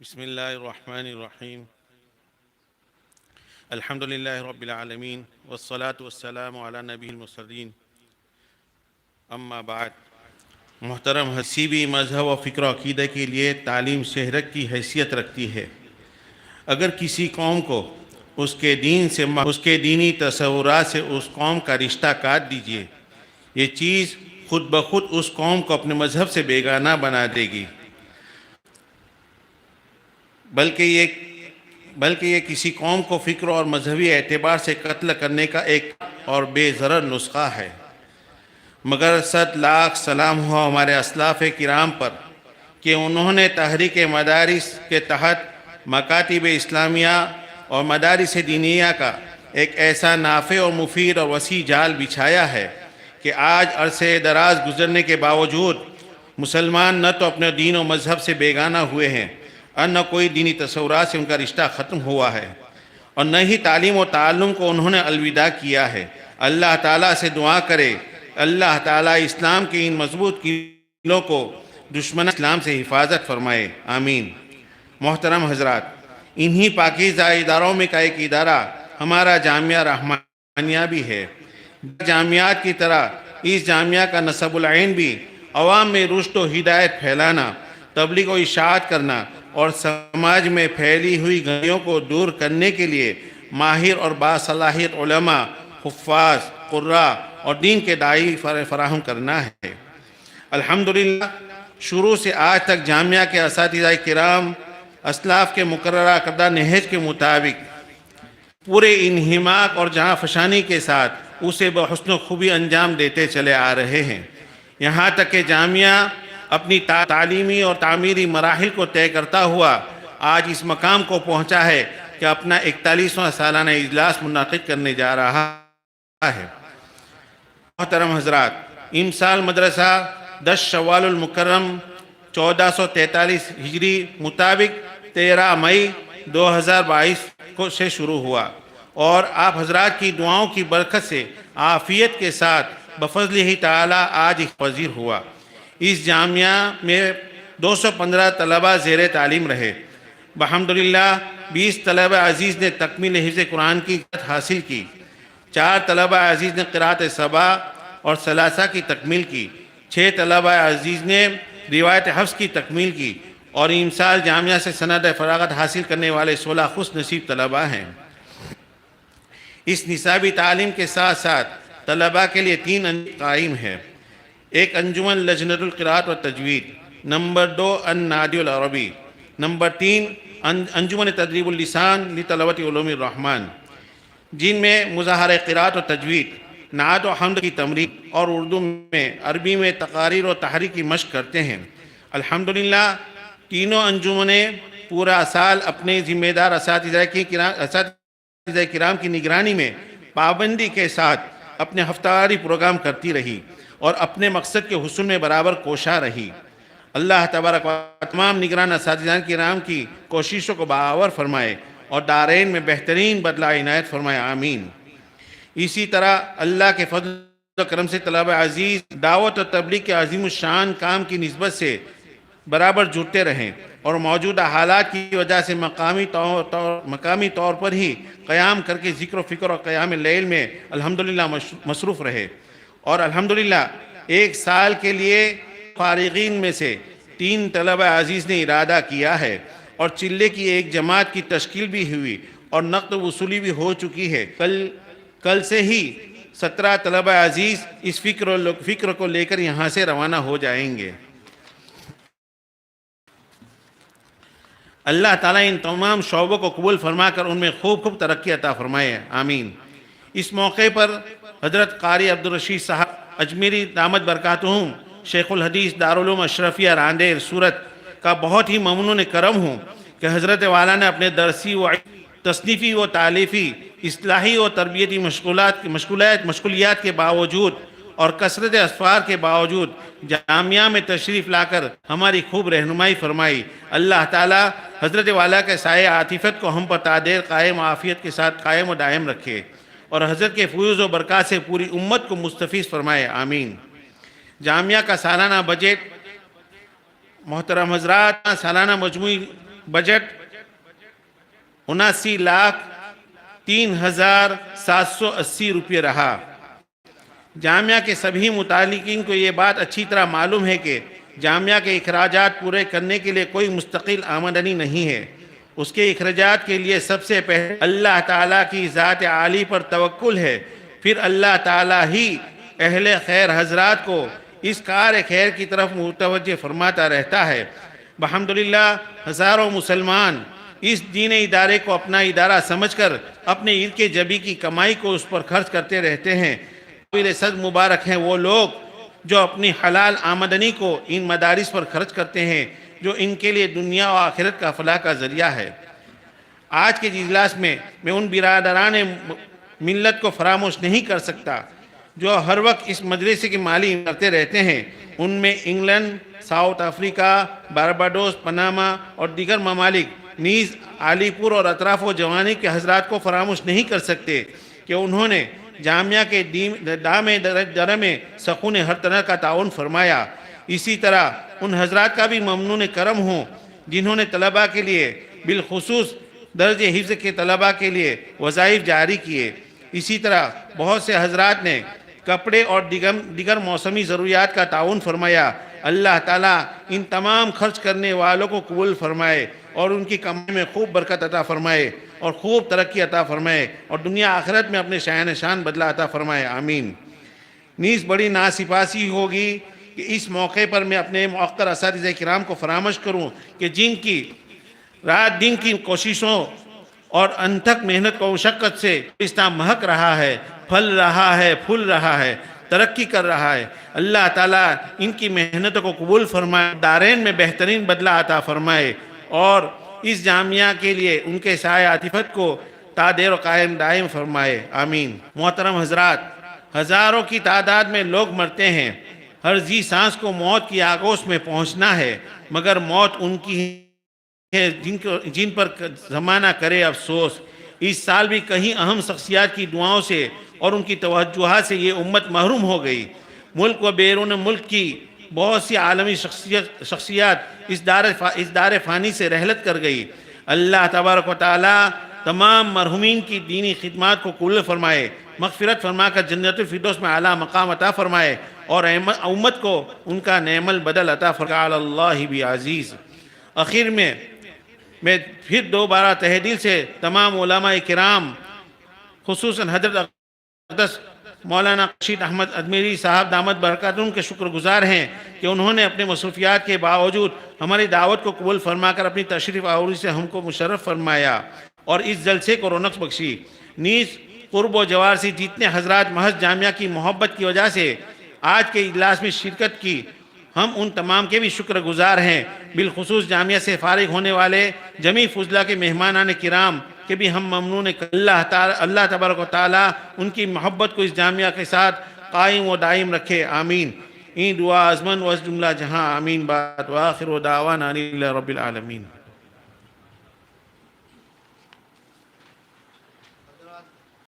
بسم الله الرحمن الرحيم. الحمد لله رب العالمين والصلاة والسلام على نبی المرسلین. اما بعد. محترم، کسی بھی مذہب و فکر و عقیدہ کے لیے تعلیم شہرت کی حیثیت رکھتی ہے. اگر کسی قوم کو اس کے دین سے اس کے دینی تصورات سے اس قوم کا رشتہ کاٹ دیجیے، یہ چیز خود بخود اس قوم کو اپنے مذہب سے بیگانہ بنا دے گی، بلکہ یہ کسی قوم کو فکر اور مذہبی اعتبار سے قتل کرنے کا ایک اور بے ضرر نسخہ ہے. مگر 100 لاکھ سلام ہو ہمارے اسلاف کرام پر کہ انہوں نے تحریک مدارس کے تحت مکاتب اسلامیہ اور مدارس دینیہ کا ایک ایسا نافع اور مفید اور وسیع جال بچھایا ہے کہ آج عرصے دراز گزرنے کے باوجود مسلمان نہ تو اپنے دین و مذہب سے بیگانہ ہوئے ہیں اور نہ کوئی دینی تصورات سے ان کا رشتہ ختم ہوا ہے، اور نہ ہی تعلیم و تعلم کو انہوں نے الوداع کیا ہے. اللہ تعالیٰ سے دعا کرے اللہ تعالیٰ اسلام کے ان مضبوط قلعوں کو دشمن اسلام سے حفاظت فرمائے، آمین. محترم حضرات، انہی پاکیزہ اداروں میں کا ایک ادارہ ہمارا جامعہ رحمانیہ بھی ہے. جامعات کی طرح اس جامعہ کا نصب العین بھی عوام میں رشد و ہدایت پھیلانا، تبلیغ و اشاعت کرنا اور سماج میں پھیلی ہوئی گندگیوں کو دور کرنے کے لیے ماہر اور باصلاحیت علماء، حفاظ، قراء اور دین کے داعی فراہم کرنا ہے. الحمدللہ شروع سے آج تک جامعہ کے اساتذہ کرام اسلاف کے مقررہ کردہ نہج کے مطابق پورے انہماک اور جہاں فشانی کے ساتھ اسے بحسن و خوبی انجام دیتے چلے آ رہے ہیں. یہاں تک کہ جامعہ اپنی تعلیمی اور تعمیری مراحل کو طے کرتا ہوا آج اس مقام کو پہنچا ہے کہ اپنا 41واں سالانہ اجلاس منعقد کرنے جا رہا ہے. محترم حضرات، امسال مدرسہ 10 شوال المکرم 1443 ہجری مطابق 13 مئی 2022 سے شروع ہوا اور آپ حضرات کی دعاؤں کی برکت سے عافیت کے ساتھ بفضلہ تعالی آج پذیر ہوا. اس جامعہ میں 215 طلبہ زیر تعلیم رہے. بحمدللہ 20 طلبہ عزیز نے تکمیل حفظ قرآن کی حاصل کی، 4 طلبہ عزیز نے قرات سبع اور ثلاثہ کی تکمیل کی، 6 طلبہ عزیز نے روایت حفظ کی تکمیل کی، اور امسال جامعہ سے سند فراغت حاصل کرنے والے 16 خوش نصیب طلبہ ہیں. اس نصابی تعلیم کے ساتھ ساتھ طلبہ کے لیے 3 انجمن قائم ہے. ایک انجمن لجنۃ القراءت و تجوید، نمبر 2 النادی العربی، نمبر 3 انجمن تدریب اللسان لطلبۃ علوم الرحمن، جن میں مظاہرہ قراءت و تجوید، نعت و حمد کی تمرین اور اردو میں عربی میں تقاریر و تحریر کی مشق کرتے ہیں. الحمدللہ تینوں انجمنیں پورا سال اپنے ذمہ دار اساتذہ کرام کی نگرانی میں پابندی کے ساتھ اپنے ہفتہ پروگرام کرتی رہی اور اپنے مقصد کے حصول میں برابر کوشاں رہی. اللہ تبارک و تمام نگران اساتذہ کرام کی کوششوں کو باور فرمائے اور دارین میں بہترین بدلہ عنایت فرمائے، آمین. اسی طرح اللہ کے فضل و کرم سے طلبہ عزیز دعوت و تبلیغ کے عظیم الشان کام کی نسبت سے برابر جڑتے رہیں اور موجودہ حالات کی وجہ سے مقامی طور پر ہی قیام کر کے ذکر و فکر اور قیام لیل میں الحمدللہ مصروف رہے. اور الحمدللہ 1 سال کے لیے فارغین میں سے 3 طلبہ عزیز نے ارادہ کیا ہے اور چلے کی ایک جماعت کی تشکیل بھی ہوئی اور نقد وصولی بھی ہو چکی ہے. کل سے ہی 17 طلبہ عزیز اس فکر کو لے کر یہاں سے روانہ ہو جائیں گے. اللہ تعالیٰ ان تمام شعبوں کو قبول فرما کر ان میں خوب ترقی عطا فرمائے، آمین. اس موقع پر حضرت قاری عبدالرشید صاحب اجمیری دامت برکاتہم شیخ الحدیث دارالعلوم اشرفیہ راندیر سورت کا بہت ہی ممنون کرم ہوں کہ حضرت والا نے اپنے درسی و تصنیفی و تالیفی، اصلاحی و تربیتی مشغولیات کے باوجود اور کثرت اسفار کے باوجود جامعہ میں تشریف لا کر ہماری خوب رہنمائی فرمائی. اللہ تعالیٰ حضرت والا کے سائے عاطفت کو ہم پر تادیر قائم عافیت کے ساتھ قائم و دائم رکھے اور حضرت کے فیوز و برکات سے پوری امت کو مستفیض فرمائے، آمین. جامعہ کا سالانہ بجٹ، محترم حضرات، سالانہ مجموعی بجٹ 79,03,780 روپے رہا۔ جامعہ کے سبھی متعلقین کو یہ بات اچھی طرح معلوم ہے کہ جامعہ کے اخراجات پورے کرنے کے لیے کوئی مستقل آمدنی نہیں ہے۔ اس کے اخراجات کے لیے سب سے پہلے اللہ تعالیٰ کی ذات عالی پر توکل ہے، پھر اللہ تعالیٰ ہی اہل خیر حضرات کو اس کار خیر کی طرف متوجہ فرماتا رہتا ہے۔ الحمدللہ ہزاروں مسلمان اس دین ادارے کو اپنا ادارہ سمجھ کر اپنے عرق جبی کی کمائی کو اس پر خرچ کرتے رہتے ہیں۔ قابل صد مبارک ہیں وہ لوگ جو اپنی حلال آمدنی کو ان مدارس پر خرچ کرتے ہیں، جو ان کے لیے دنیا و آخرت کا فلاح کا ذریعہ ہے۔ آج کے اجلاس میں ان برادران ملت کو فراموش نہیں کر سکتا جو ہر وقت اس مدرسے کی مالی کرتے رہتے ہیں۔ ان میں England, South Africa, Barbados, Panama اور دیگر ممالک نیز علی پور اور اطراف و جوانی کے حضرات کو فراموش نہیں کر سکتے کہ انہوں نے جامعہ کے دام در میں سکون ہر طرح کا تعاون فرمایا۔ اسی طرح ان حضرات کا بھی ممنون کرم ہوں جنہوں نے طلباء کے لیے بالخصوص درج حفظ کے طلباء کے لیے وظائف جاری کیے۔ اسی طرح بہت سے حضرات نے کپڑے اور دیگر موسمی ضروریات کا تعاون فرمایا۔ اللہ تعالیٰ ان تمام خرچ کرنے والوں کو قبول فرمائے اور ان کی کمائی میں خوب برکت عطا فرمائے اور خوب ترقی عطا فرمائے اور دنیا آخرت میں اپنے شان بدلہ عطا فرمائے، آمین۔ نیز بڑی ناسپاسی ہوگی کہ اس موقع پر میں اپنے موقر اساتذہ کرام کو فراموش کروں کہ جن کی رات دن کی کوششوں اور انتھک محنت و مشقت سے اسلام مہک رہا ہے، پھل رہا ہے، پھول رہا ہے، ترقی کر رہا ہے۔ اللہ تعالیٰ ان کی محنتوں کو قبول فرمائے، دارین میں بہترین بدلہ عطا فرمائے اور اس جامعہ کے لیے ان کے سایہ عاطفت کو تا دیر و قائم دائم فرمائے، آمین۔ محترم حضرات، ہزاروں کی تعداد میں لوگ مرتے ہیں۔ ہر ذی سانس کو موت کی آگوش میں پہنچنا ہے، مگر موت ان کی ہے جن پر زمانہ کرے افسوس۔ اس سال بھی کہیں اہم شخصیات کی دعاؤں سے اور ان کی توجہات سے یہ امت محروم ہو گئی۔ ملک و بیرون ملک کی بہت سی عالمی شخصیات اس دار فانی سے رحلت کر گئی۔ اللہ تبارک و تعالی تمام مرحومین کی دینی خدمات کو قبول فرمائے، مغفرت فرما کر جنت الفردوس میں اعلیٰ مقام عطا فرمائے اور امت کو ان کا نعم البدل عطا فرمائے، علی اللہ بعزیز۔ آخر میں پھر دوبارہ تہہ دل سے تمام علماء کرام خصوصاً حضرت اقدس مولانا رشید احمد اجمیری صاحب دامت برکاتہم کے شکر گزار ہیں کہ انہوں نے اپنے مصروفیات کے باوجود ہماری دعوت کو قبول فرما کر اپنی تشریف آوری سے ہم کو مشرف فرمایا اور اس جلسے کو رونق بخشی۔ نیز قرب و جوار سے جتنے حضرات محض جامعہ کی محبت کی وجہ سے آج کے اجلاس میں شرکت کی، ہم ان تمام کے بھی شکر گزار ہیں۔ بالخصوص جامعہ سے فارغ ہونے والے جمیع فضلہ کے مہمانان کرام کہ بھی ہم ممنون اللہ تبارک و تعالیٰ ان کی محبت کو اس جامعہ کے ساتھ قائم و دائم رکھے، آمین۔ این دعا ازمن و از جملہ جہاں، آمین بات، وآخر دعوانا الحمدللہ رب العالمین۔